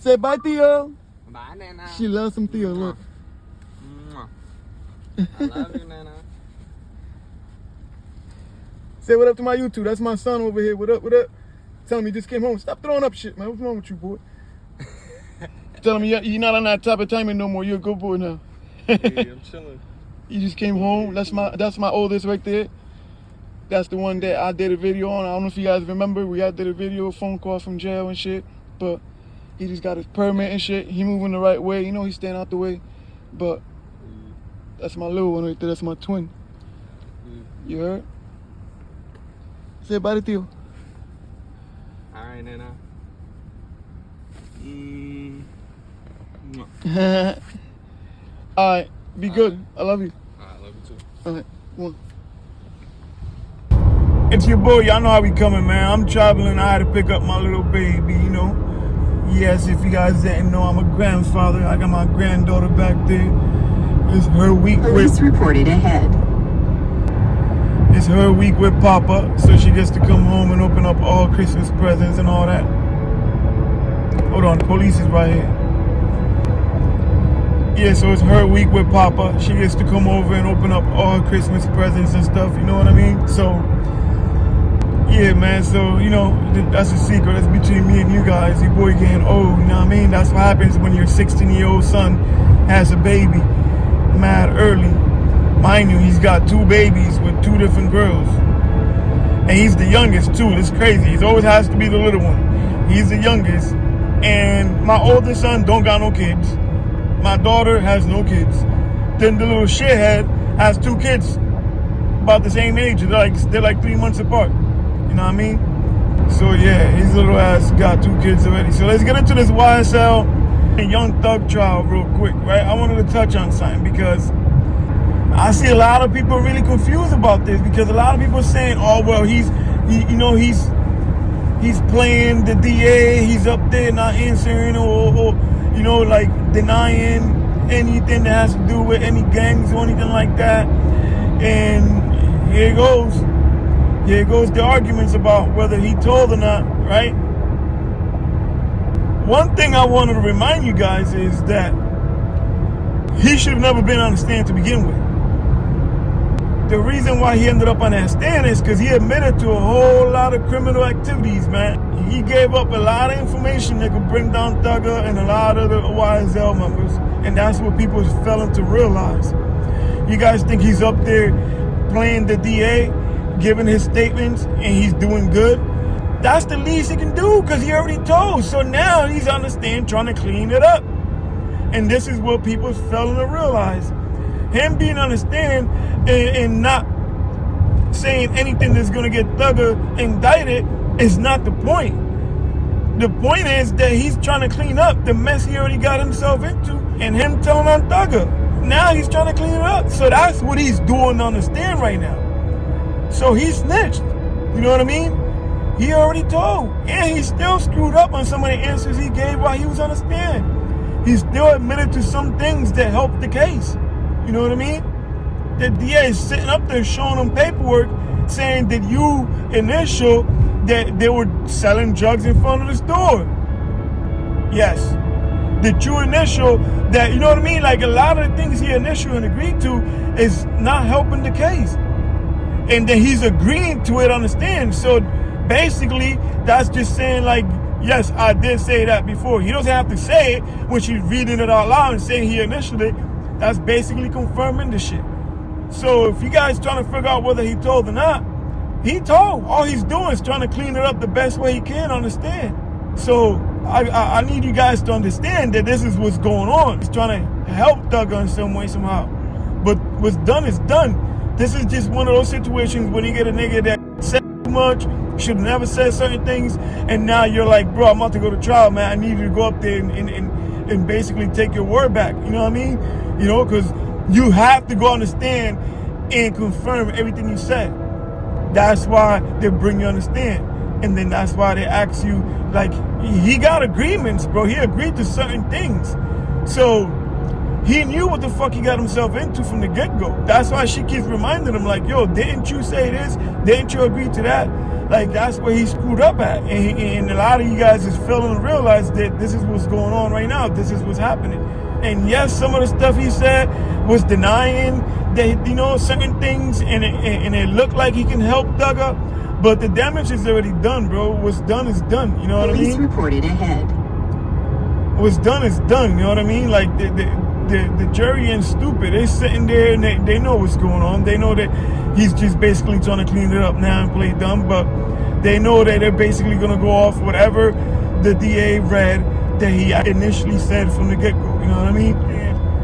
Say bye, Theo. Bye, Nana. She loves some Theo, look. I love you, Nana. Say what up to my YouTube. That's my son over here. What up, what up? Tell him he just came home. Stop throwing up shit, man. What's wrong with you, boy? Tell him you're not on that type of timing no more. You're a good boy now. Hey, I'm chilling. You just came home. That's my oldest right there. That's the one that I did a video on. I don't know if you guys remember. We did a video, a phone call from jail and shit. But he just got his permit and shit. He moving the right way. You know, he's staying out the way. But that's my little one right there. That's my twin. You heard? Say bye to Theo. All right, Nana. All right. Be good. I love you. All right, I love you too. All right. One. It's your boy. Y'all know how we coming, man. I'm traveling. I had to pick up my little baby, you know. Yes, if you guys didn't know, I'm a grandfather. I got my granddaughter back there. It's her week Police reported ahead. It's her week with Papa, so she gets to come home and open up all Christmas presents and all that. Hold on, the police is right here. Yeah, so it's her week with Papa. She gets to come over and open up all her Christmas presents and stuff, you know what I mean? So, yeah, man, so, you know, that's a secret. That's between me and you guys. Your boy getting old, you know what I mean? That's what happens when your 16-year-old son has a baby mad early. Mind you, he's got 2 babies with 2 different girls. And he's the youngest, too. It's crazy. He always has to be the little one. He's the youngest. And my oldest son don't got no kids. My daughter has no kids. Then the little shithead has 2 kids about the same age. They're like 3 months apart. You know what I mean? So yeah, his little ass got 2 kids already. So let's get into this YSL and Young Thug trial real quick, right? I wanted to touch on something because I see a lot of people really confused about this, because a lot of people are saying, oh, well, he's playing the DA, he's up there not answering or you know, like denying anything that has to do with any gangs or anything like that. And here goes the arguments about whether he told or not, right? One thing I wanted to remind you guys is that he should have never been on the stand to begin with. The reason why he ended up on that stand is because he admitted to a whole lot of criminal activities, man. He gave up a lot of information that could bring down Thugger and a lot of the YSL members. And that's what people failing to realize. You guys think he's up there playing the DA, giving his statements, and he's doing good? That's the least he can do, because he already told. So now he's on the stand trying to clean it up. And this is what people failing to realize. Him being on the stand and not saying anything that's going to get Thugger indicted is not the point. The point is that he's trying to clean up the mess he already got himself into, and him telling on Thugger. Now he's trying to clean it up. So that's what he's doing on the stand right now. So he snitched. You know what I mean? He already told. And he still screwed up on some of the answers he gave while he was on the stand. He still admitted to some things that helped the case. You know what I mean? The DA is sitting up there showing them paperwork saying that you initial that they were selling drugs in front of the store. Yes. That you initial that, you know what I mean? Like a lot of the things he initial and agreed to is not helping the case. And then he's agreeing to it on the stand. So basically, that's just saying like, yes, I did say that before. He doesn't have to say it when she's reading it out loud and saying he initialed it. That's basically confirming the shit. So if you guys trying to figure out whether he told or not, he told. All he's doing is trying to clean it up the best way he can on the stand. So I need you guys to understand that this is what's going on. He's trying to help Thugger in some way, somehow. But what's done is done. This is just one of those situations when you get a nigga that said too much, should have never said certain things, and now you're like, bro, I'm about to go to trial, man. I need you to go up there and basically take your word back. You know what I mean? You know, because you have to go on the stand and confirm everything you said. That's why they bring you on the stand. And then that's why they ask you, like, he got agreements, bro. He agreed to certain things. So He knew what the fuck he got himself into from the get-go. That's why she keeps reminding him, like, yo, didn't you say this? Didn't you agree to that? Like, that's where he screwed up at. And a lot of you guys is failing to realize that this is what's going on right now. This is what's happening. And yes, some of the stuff he said was denying that, you know, certain things, and it looked like he can help Thugger, but the damage is already done, bro. What's done is done, you know what I mean? Police reported ahead. What's done is done, you know what I mean? Like, the jury ain't stupid. They're sitting there and they know what's going on. They know that he's just basically trying to clean it up now and play dumb, but they know that they're basically going to go off whatever the DA read that he initially said from the get-go, you know what I mean?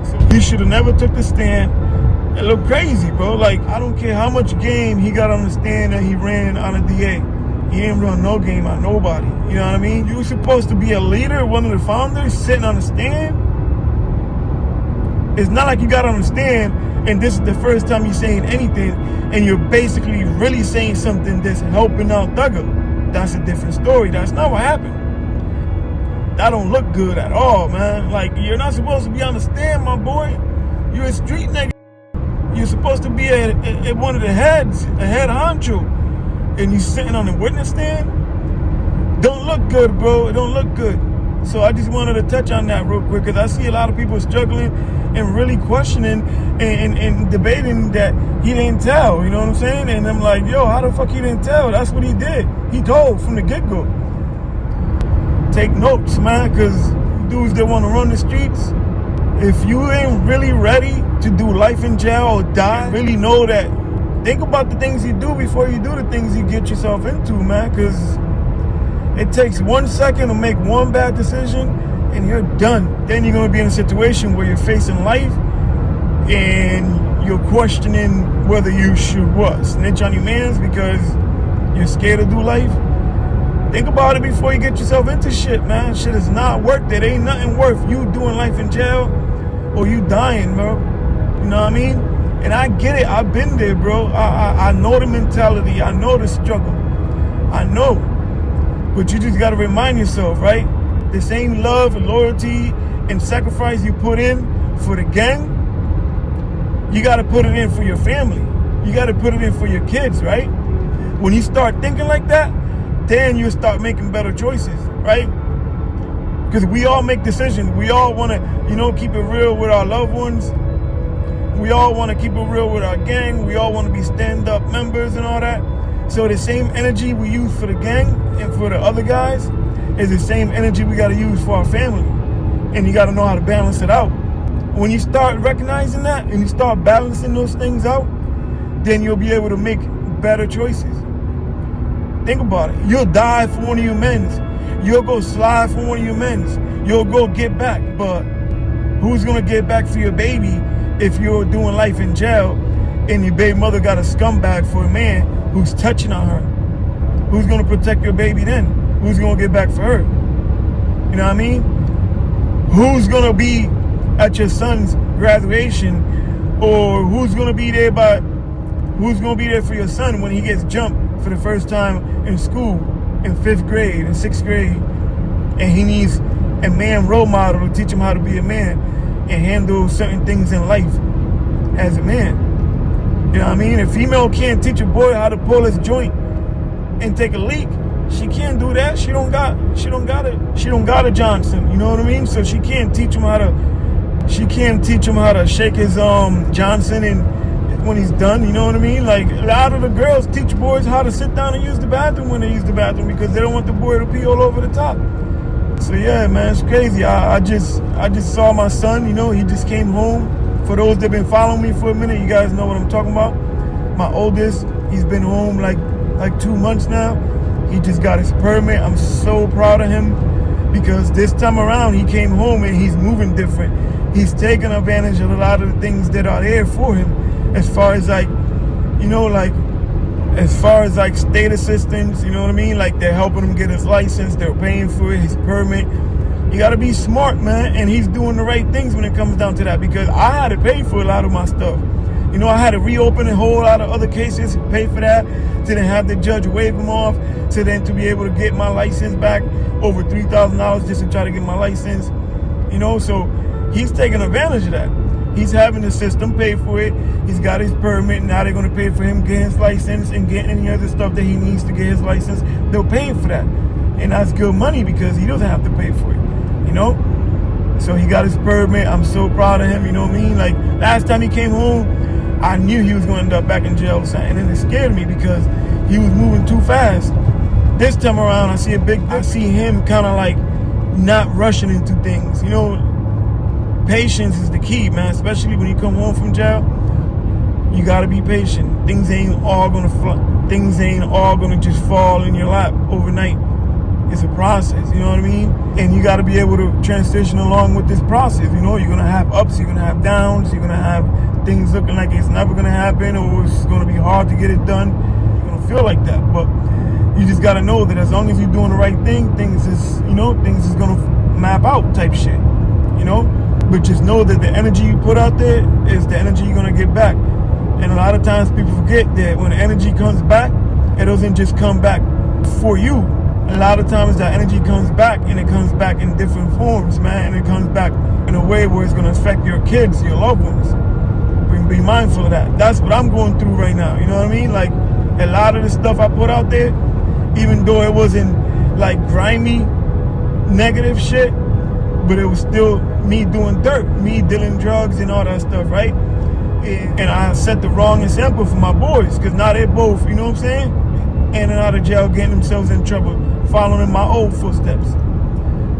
So he should have never took the stand. It looked crazy, bro. Like, I don't care how much game he got on the stand that he ran on a DA. He didn't run no game on nobody, you know what I mean? You were supposed to be a leader, one of the founders, sitting on the stand. It's not like you got on the stand and this is the first time you're saying anything and you're basically really saying something that's helping out Thugger. That's a different story. That's not what happened. That don't look good at all, man. Like, you're not supposed to be on the stand, my boy. You're a street nigga. You're supposed to be at one of the heads, a head honcho, and you sitting on the witness stand. Don't look good, bro. It don't look good. So I just wanted to touch on that real quick because I see a lot of people struggling and really questioning and debating that he didn't tell, you know what I'm saying? And I'm like, yo, how the fuck he didn't tell? That's what he did. He told from the get-go. Take notes, man, because dudes that want to run the streets, if you ain't really ready to do life in jail or die, really know that, think about the things you do before you do the things you get yourself into, man, because it takes 1 second to make one bad decision and you're done. Then you're going to be in a situation where you're facing life and you're questioning whether you should what? Snitch on your mans because you're scared to do life? Think about it before you get yourself into shit, man. Shit is not worth it. Ain't nothing worth you doing life in jail or you dying, bro. You know what I mean? And I get it. I've been there, bro. I know the mentality. I know the struggle. I know. But you just got to remind yourself, right? The same love and loyalty and sacrifice you put in for the gang, you got to put it in for your family. You got to put it in for your kids, right? When you start thinking like that, then you start making better choices, right? Because we all make decisions. We all want to, you know, keep it real with our loved ones. We all want to keep it real with our gang. We all want to be stand-up members and all that. So the same energy we use for the gang and for the other guys is the same energy we got to use for our family. And you got to know how to balance it out. When you start recognizing that and you start balancing those things out, then you'll be able to make better choices. Think about it. You'll die for one of your men's. You'll go slide for one of your men's. You'll go get back. But who's going to get back for your baby if you're doing life in jail and your baby mother got a scumbag for a man who's touching on her? Who's going to protect your baby then? Who's going to get back for her? You know what I mean? Who's going to be at your son's graduation, or who's going to be there for your son when he gets jumped for the first time in school in 5th grade and 6th grade, and he needs a man role model to teach him how to be a man and handle certain things in life as a man. You know what I mean? A female can't teach a boy how to pull his joint and take a leak. She can't do that. She don't got a Johnson. You know what I mean? So she can't teach him how to shake his Johnson and when he's done. You know what I mean? Like, a lot of the girls teach boys how to sit down and use the bathroom when they use the bathroom because they don't want the boy to pee all over the top. So yeah, man, it's crazy. I just saw my son. You know, he just came home. For those that have been following me for a minute, you guys know what I'm talking about. My oldest, he's been home like 2 months now. He just got his permit. I'm so proud of him because this time around he came home and he's moving different. He's taking advantage of a lot of the things that are there for him as far as state assistance, you know what I mean? Like, they're helping him get his license. They're paying for his permit. You got to be smart, man. And he's doing the right things when it comes down to that because I had to pay for a lot of my stuff. You know, I had to reopen a whole lot of other cases, pay for that, to then have the judge waive them off, to then to be able to get my license back, over $3,000 just to try to get my license. You know, so he's taking advantage of that. He's having the system pay for it. He's got his permit. Now they're going to pay for him getting his license and getting any other stuff that he needs to get his license. They'll pay for that. And that's good money because he doesn't have to pay for it, you know? So he got his permit. I'm so proud of him, you know what I mean? Like, last time he came home, I knew he was going to end up back in jail or something. And it scared me because he was moving too fast. This time around, I see him kind of like not rushing into things, you know? Patience is the key, man, especially when you come home from jail. You got to be patient. Things ain't all going to just fall in your lap overnight. It's a process, you know what I mean? And you got to be able to transition along with this process, you know? You're going to have ups, you're going to have downs, you're going to have things looking like it's never going to happen or it's going to be hard to get it done. You're going to feel like that, but you just got to know that as long as you're doing the right thing, things is going to map out type shit, you know? But just know that the energy you put out there is the energy you're going to get back. And a lot of times people forget that when the energy comes back, it doesn't just come back for you. A lot of times that energy comes back and it comes back in different forms, man. And it comes back in a way where it's going to affect your kids, your loved ones. Be mindful of that. That's what I'm going through right now. You know what I mean? Like a lot of the stuff I put out there, even though it wasn't like grimy, negative shit, but it was still me doing dirt, me dealing drugs and all that stuff, right? And I set the wrong example for my boys, because now they're both, you know what I'm saying? In and out of jail, getting themselves in trouble, following in my old footsteps.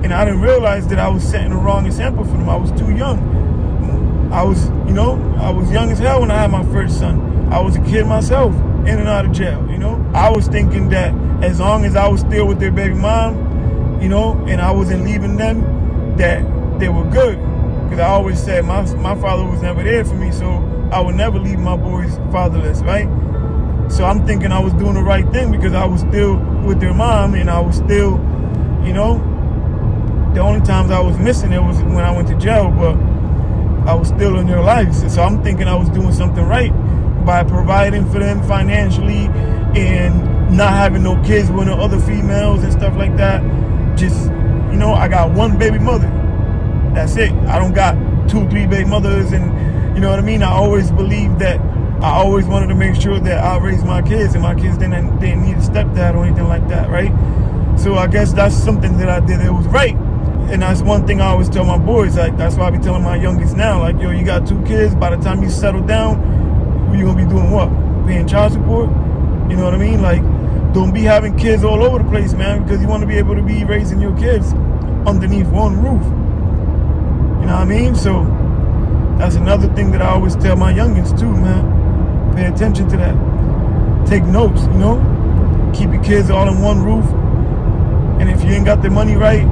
And I didn't realize that I was setting the wrong example for them. I was too young. I was young as hell when I had my first son. I was a kid myself, in and out of jail, you know? I was thinking that as long as I was still with their baby mom, you know, and I wasn't leaving them, that they were good. Because I always said my father was never there for me, so I would never leave my boys fatherless, right? So I'm thinking I was doing the right thing because I was still with their mom and I was still, you know, the only times I was missing it was when I went to jail, but I was still in their lives. So I'm thinking I was doing something right by providing for them financially and not having no kids with no other females and stuff like that. Just, you know, I got one baby mother. That's it. I don't got 2, 3 baby mothers, and you know what I mean? I always believed that I always wanted to make sure that I raised my kids and my kids didn't need a stepdad or anything like that, right? So I guess that's something that I did that was right. And that's one thing I always tell my boys, like that's why I be telling my youngest now, like, yo, you got 2 kids, by the time you settle down, you gonna be doing what? Paying child support? You know what I mean? Like, don't be having kids all over the place, man, because you want to be able to be raising your kids underneath one roof. You know what I mean? So that's another thing that I always tell my youngins too, man. Pay attention to that. Take notes, you know? Keep your kids all in one roof. And if you ain't got the money right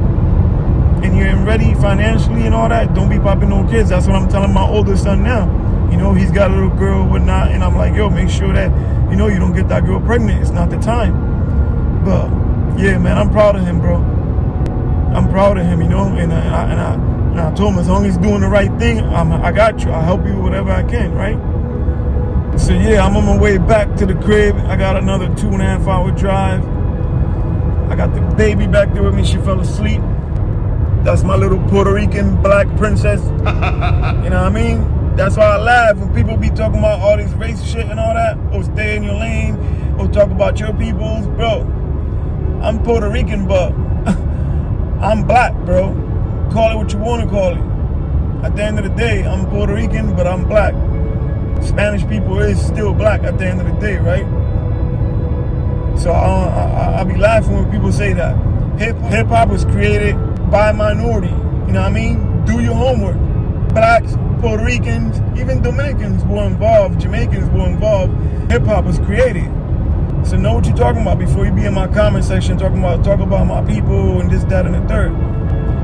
and you ain't ready financially and all that, don't be popping no kids. That's what I'm telling my older son now. You know, he's got a little girl and whatnot, and I'm like, yo, make sure that, you know, you don't get that girl pregnant. It's not the time. But yeah, man, I'm proud of him, bro. I'm proud of him, you know, and I told him as long as he's doing the right thing, I got you. I'll help you whatever I can, right? So yeah, I'm on my way back to the crib. I got another 2.5 hour drive. I got the baby back there with me. She fell asleep. That's my little Puerto Rican black princess. You know what I mean? That's why I laugh when people be talking about all this race shit and all that, or stay in your lane, or talk about your peoples. Bro, I'm Puerto Rican, but I'm black, bro. Call it what you want to call it. At the end of the day, I'm Puerto Rican, but I'm black. Spanish people is still black at the end of the day, right? So I be laughing when people say that. Hip hop was created by a minority. You know what I mean? Do your homework. Blacks, Puerto Ricans, even Dominicans were involved. Jamaicans were involved. Hip hop was created. So know what you're talking about before you be in my comment section talk about my people and this, that, and the third.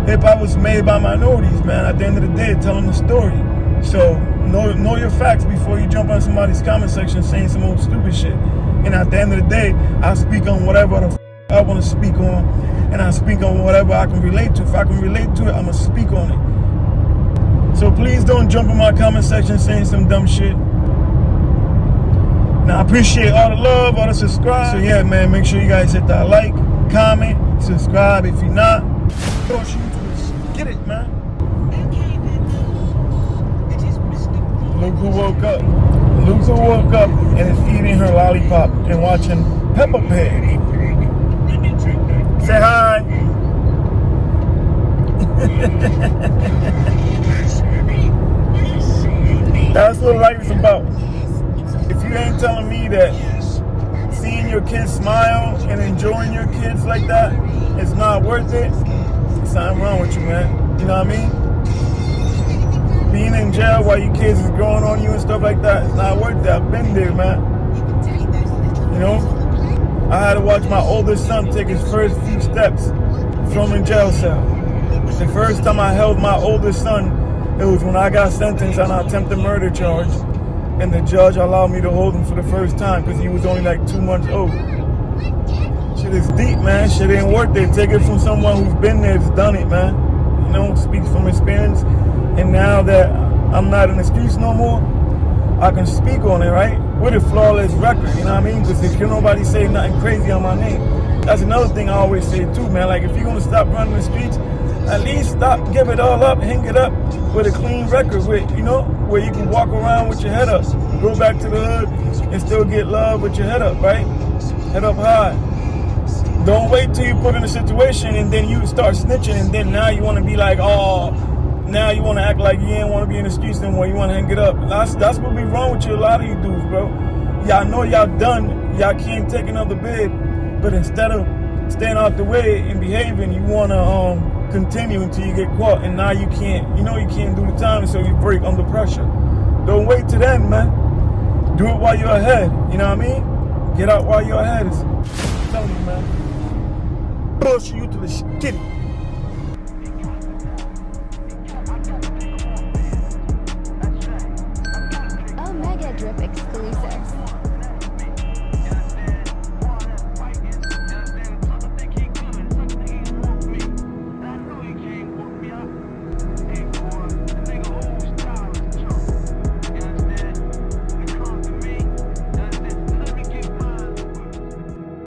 Hip hop was made by minorities, man. At the end of the day, telling the story. So know your facts before you jump on somebody's comment section saying some old stupid shit. And at the end of the day, I speak on whatever the I want to speak on, and I speak on whatever I can relate to. If I can relate to it, I'm gonna speak on it. So please don't jump in my comment section saying some dumb shit. Now I appreciate all the love, all the subscribe. So yeah, man, make sure you guys hit that like, comment, subscribe if you're not. Get it, man. Okay, then. woke up. Luca woke up and is eating her lollipop and watching Peppa Pig. Say hi. That's what life is about. If you ain't telling me that seeing your kids smile and enjoying your kids like that is not worth it, there's something wrong with you, man. You know what I mean? Being in jail while your kids is growing on you and stuff like that, it's not worth it. I've been there, man. You know? I had to watch my oldest son take his first few steps from a jail cell. The first time I held my oldest son, it was when I got sentenced on an attempted murder charge, and the judge allowed me to hold him for the first time because he was only like 2 months old. Shit is deep, man. Shit ain't worth it. Take it from someone who's been there, that's done it, man. You know, speaks from experience. And now that I'm not in the streets no more, I can speak on it, right? With a flawless record, you know what I mean? Because if nobody say nothing crazy on my name, that's another thing I always say too, man. Like, if you're gonna stop running the streets, at least stop, give it all up, hang it up with a clean record, with, you know, where you can walk around with your head up, go back to the hood and still get love with your head up, right? Head up high. Don't wait till you put in a situation and then you start snitching, and then now you want to be like, oh, now you want to act like you ain't want to be in the streets anymore. You want to hang it up. That's what be wrong with you, a lot of you dudes, bro. Y'all know y'all done. Y'all can't take another bid, but instead of staying out the way and behaving, you want to continue until you get caught, and now you can't. You know you can't do the time, so you break under pressure. Don't wait till then, man. Do it while you're ahead. You know what I mean? Get out while you're ahead. I'm telling you, man. Bullshit you to the shitty.